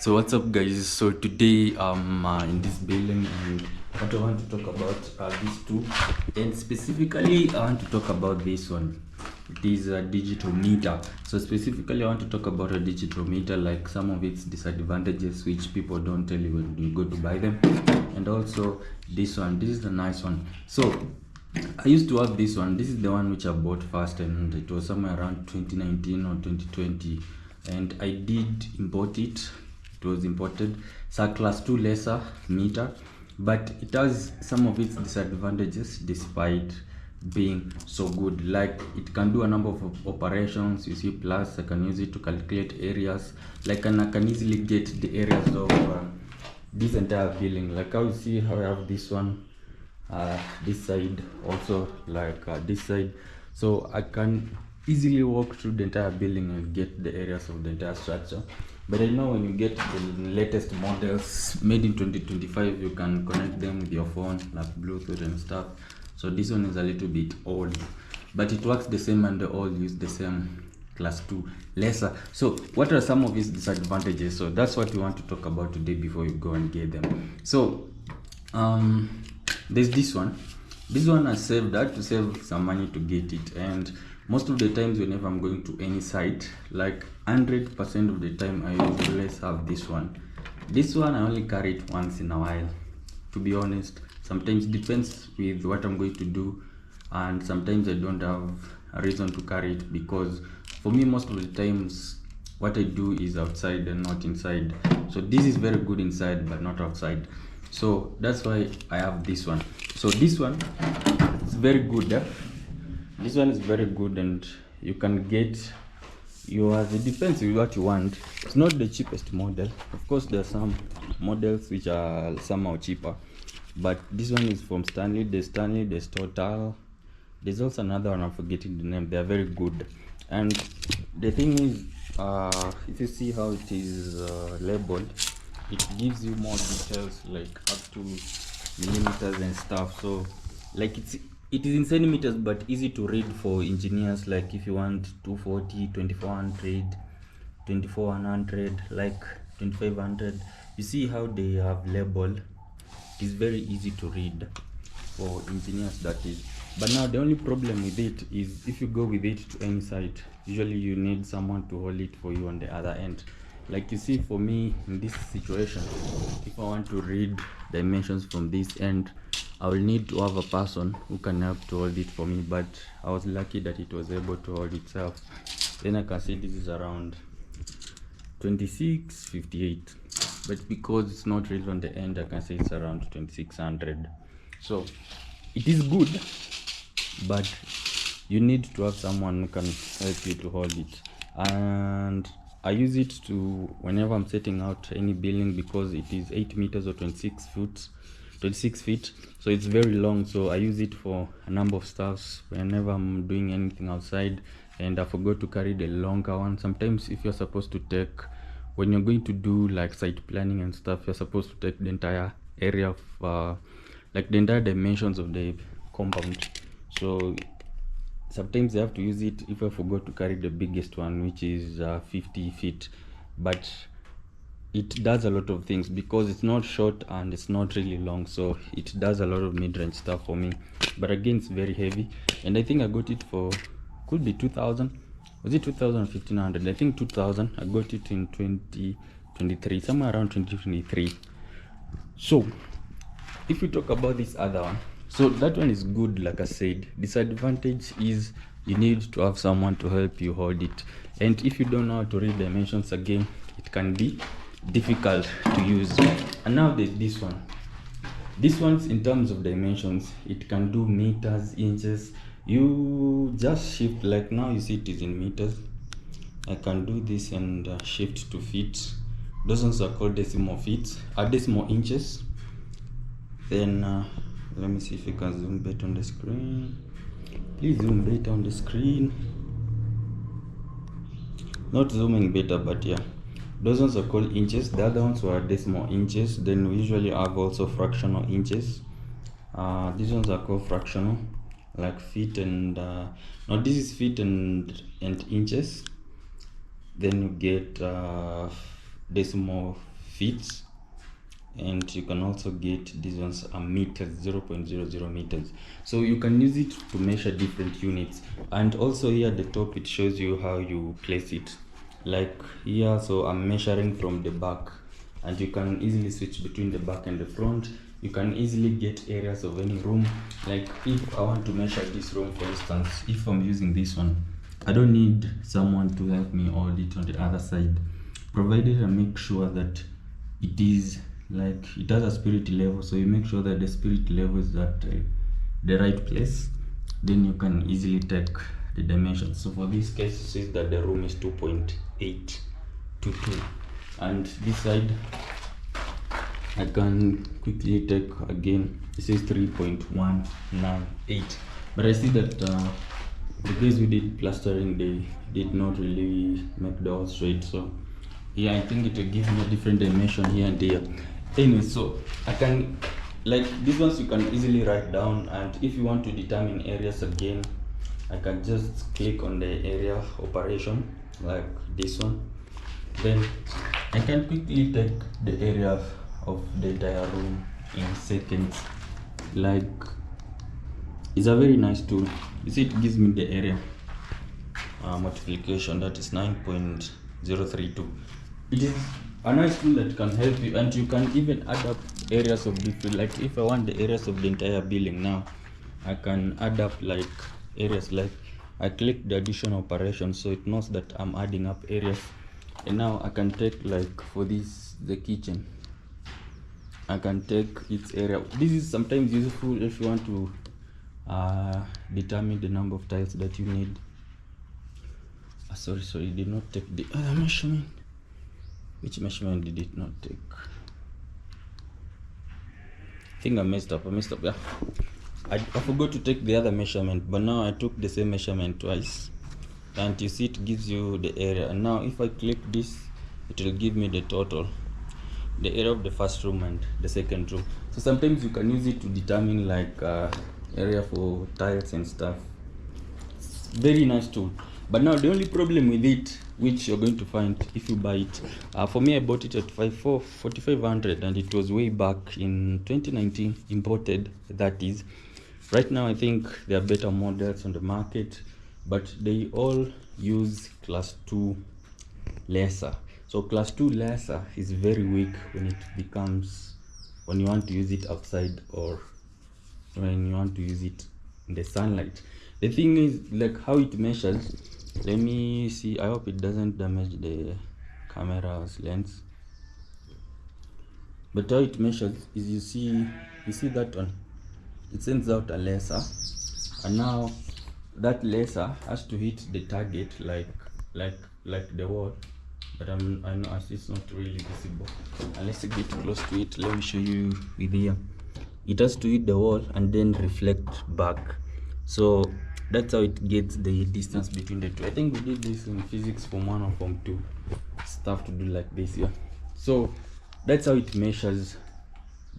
So what's up, guys? So today in this building, and what I want to talk about are these two, and specifically I want to talk about this one. It is a digital meter. So specifically I want to talk about a digital meter, like some of its disadvantages which people don't tell you when you go to buy them, and also this one. This is the nice one. So I used to have this one. This is the one which I bought first, and it was somewhere around 2019 or 2020, and I did import it. It was imported. It's a class 2 lesser meter, but it has some of its disadvantages despite being so good. Like, it can do a number of operations. You see, plus I can use it to calculate areas, like, and I can easily get the areas of this entire building. Like how you see how I have this one, this side also, like this side, so I can easily walk through the entire building and get the areas of the entire structure. But I know when you get the latest models made in 2025, you can connect them with your phone, like Bluetooth and stuff. So this one is a little bit old, but it works the same, and they all use the same class 2 lesser. So what are some of its disadvantages? So that's what we want to talk about today before you go and get them. So there's this one. This one I had to save some money to get it, and most of the times whenever I'm going to any site, like 100% of the time, I always have this one. This one I only carry it once in a while, to be honest. Sometimes depends with what I'm going to do, and sometimes I don't have a reason to carry it, because for me most of the times what I do is outside and not inside. So this is very good inside but not outside, so that's why I have this one. So this one is very good. This one is very good, and you can get yours. It depends on what you want. It's not the cheapest model. Of course, there are some models which are somehow cheaper, but this one is from Stanley. There's Total. There's also another one, I'm forgetting the name. They are very good. And the thing is, if you see how it is labeled, it gives you more details, like up to millimeters and stuff. So like it is in centimeters, but easy to read for engineers. Like if you want 240, 2400, 2400, like 2500, you see how they have labeled. It is very easy to read for engineers, that is. But now the only problem with it is, if you go with it to any site, usually you need someone to hold it for you on the other end. Like you see, for me in this situation, if I want to read dimensions from this end, I will need to have a person who can help to hold it for me. But I was lucky that it was able to hold itself. Then I can see this is around 2658, but because it's not really on the end, I can say it's around 2600. So it is good, but you need to have someone who can help you to hold it. And I use it to whenever I'm setting out any building, because it is 8 meters or 26 feet, so it's very long. So I use it for a number of stuffs whenever I'm doing anything outside, and I forgot to carry the longer one. Sometimes if you're supposed to take, when you're going to do like site planning and stuff, you're supposed to take the entire area of like the entire dimensions of the compound. So sometimes I have to use it if I forgot to carry the biggest one, which is 50 feet. But it does a lot of things, because it's not short and it's not really long, so it does a lot of mid-range stuff for me. But again, it's very heavy, and I think I got it for, could be 2000. Was it 2000 or 1500? I think 2000. I got it in 2023, somewhere around 2023. So if we talk about this other one, so that one is good. Like I said, disadvantage is you need to have someone to help you hold it, and if you don't know how to read dimensions, again, it can be difficult to use. And now there's this one. This one's, in terms of dimensions, it can do meters, inches. You just shift, like now you see it is in meters. I can do this and shift to feet. Those ones are called decimal feet, decimal inches. Then let me see if you can zoom better on the screen. Please zoom better on the screen. Not zooming better, but yeah, those ones are called inches. The other ones were decimal inches. Then we usually have also fractional inches. These ones are called fractional, like feet and no, this is feet and inches. Then you get decimal feet, and you can also get these ones are meters, 0.00 meters, so you can use it to measure different units. And also here at the top it shows you how you place it, like here. So I'm measuring from the back, and you can easily switch between the back and the front. You can easily get areas of any room. Like if I want to measure this room, for instance, if I'm using this one, I don't need someone to help me hold it on the other side, provided I make sure that it is like it has a spirit level. So you make sure that the spirit level is at the right place, then you can easily take the dimensions. So for this case, it says that the room is 2.822, and this side I can quickly take again. It says 3.198, but I see that the guys who did plastering, they did not really make the whole straight. So yeah, I think it will give me a different dimension here and there. Anyway, so I can, like these ones you can easily write down, and if you want to determine areas again, I can just click on the area operation like this one, then I can quickly take the area of the entire room in seconds. Like it's a very nice tool. You see, it gives me the area multiplication, that is 9.032. It is a nice tool that can help you, and you can even add up areas of different, like if I want the areas of the entire building, now I can add up like areas. Like I click the addition operation, so it knows that I'm adding up areas, and now I can take, like for this, the kitchen, I can take its area. This is sometimes useful if you want to determine the number of tiles that you need. Sorry, did not take the other measurement. Which measurement did it not take? I think I messed up. Yeah, I forgot to take the other measurement, but now I took the same measurement twice, and you see it gives you the area. And now if I click this, it will give me the total, the area of the first room and the second room. So sometimes you can use it to determine like area for tiles and stuff. It's very nice tool. But now the only problem with it, which you're going to find if you buy it, for me I bought it at 4,500, and it was way back in 2019, imported, that is. Right now I think there are better models on the market, but they all use class 2 lesser. So class 2 lesser is very weak when you want to use it outside, or when you want to use it in the sunlight. The thing is, like how it measures, let me see, I hope it doesn't damage the camera's lens. But how it measures is, you see that one, it sends out a laser, and now that laser has to hit the target like the wall. But I know as it's not really visible unless you get close to it. Let me show you with here. It has to hit the wall and then reflect back. So that's how it gets the distance between the two. I think we did this in physics form 1 or form 2 stuff to do like this here. So that's how it measures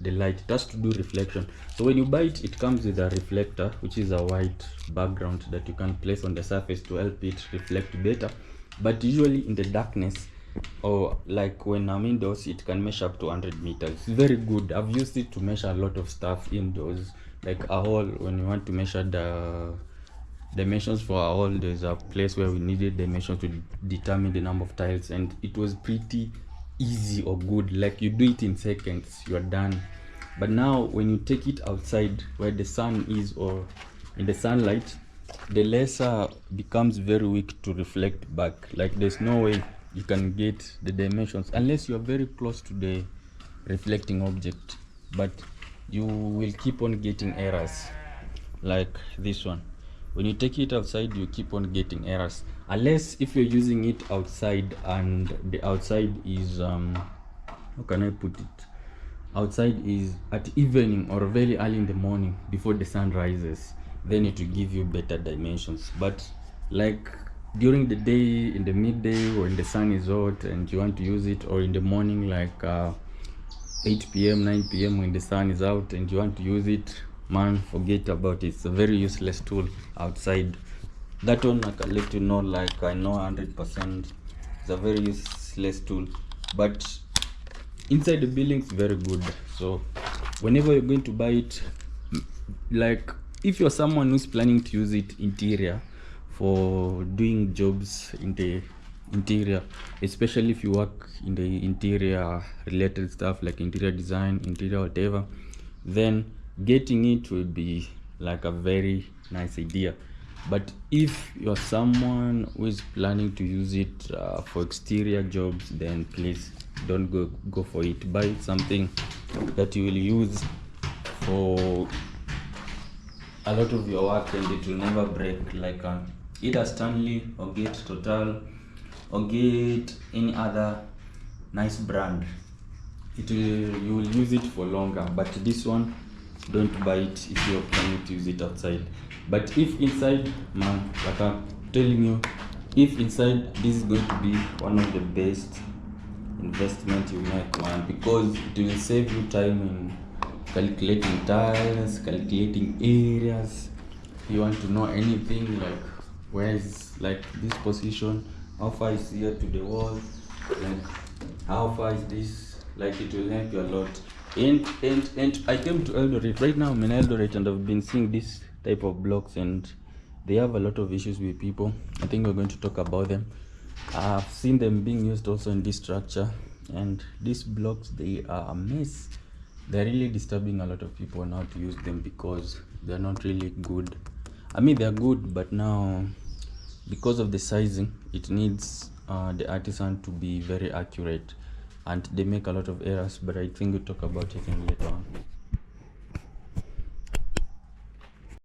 the light. It has to do reflection. So when you buy it, it comes with a reflector, which is a white background that you can place on the surface to help it reflect better. But usually in the darkness, or like when I'm indoors, it can measure up to 100 meters. It's very good. I've used it to measure a lot of stuff indoors, like a hall. When you want to measure the dimensions for a hall, there's a place where we needed dimensions to determine the number of tiles, and it was pretty easy or good. Like you do it in seconds, you're done. But now when you take it outside where the sun is, or in the sunlight, the laser becomes very weak to reflect back. Like there's no way you can get the dimensions unless you're very close to the reflecting object, but you will keep on getting errors like this one. When you take it outside, you keep on getting errors, unless if you're using it outside and the outside is how can I put it, outside is at evening or very early in the morning before the sun rises, then it will give you better dimensions. But like during the day, in the midday, when the sun is hot and you want to use it, or in the morning like 8 p.m 9 p.m when the sun is out and you want to use it, man, forget about it. It's a very useless tool outside. That one I can let you know, like I know 100% it's a very useless tool. But inside the building is very good. So whenever you're going to buy it, like if you're someone who's planning to use it interior for doing jobs in the interior, especially if you work in the interior related stuff like interior design, interior whatever, then getting it will be like a very nice idea. But if you're someone who is planning to use it for exterior jobs, then please don't go for it. Buy something that you will use for a lot of your work and it will never break, like either Stanley or get Total or get any other nice brand. You will use it for longer. But this one, don't buy it if you're planning to use it outside. But if inside, man, like I'm telling you, if inside, this is going to be one of the best investment you make, man, because it will save you time in calculating tiles, calculating areas. If you want to know anything like where is like this position, how far is here to the wall, like how far is this, like it will help you a lot. And I came to Eldoret. Right now I'm in Eldoret and I've been seeing this type of blocks and they have a lot of issues with people. I think we're going to talk about them. I've seen them being used also in this structure, and these blocks, they are a mess. They're really disturbing a lot of people now to use them because they're not really good. I mean, they're good, but now because of the sizing, it needs the artisan to be very accurate, and they make a lot of errors. But I think we'll talk about it in later on.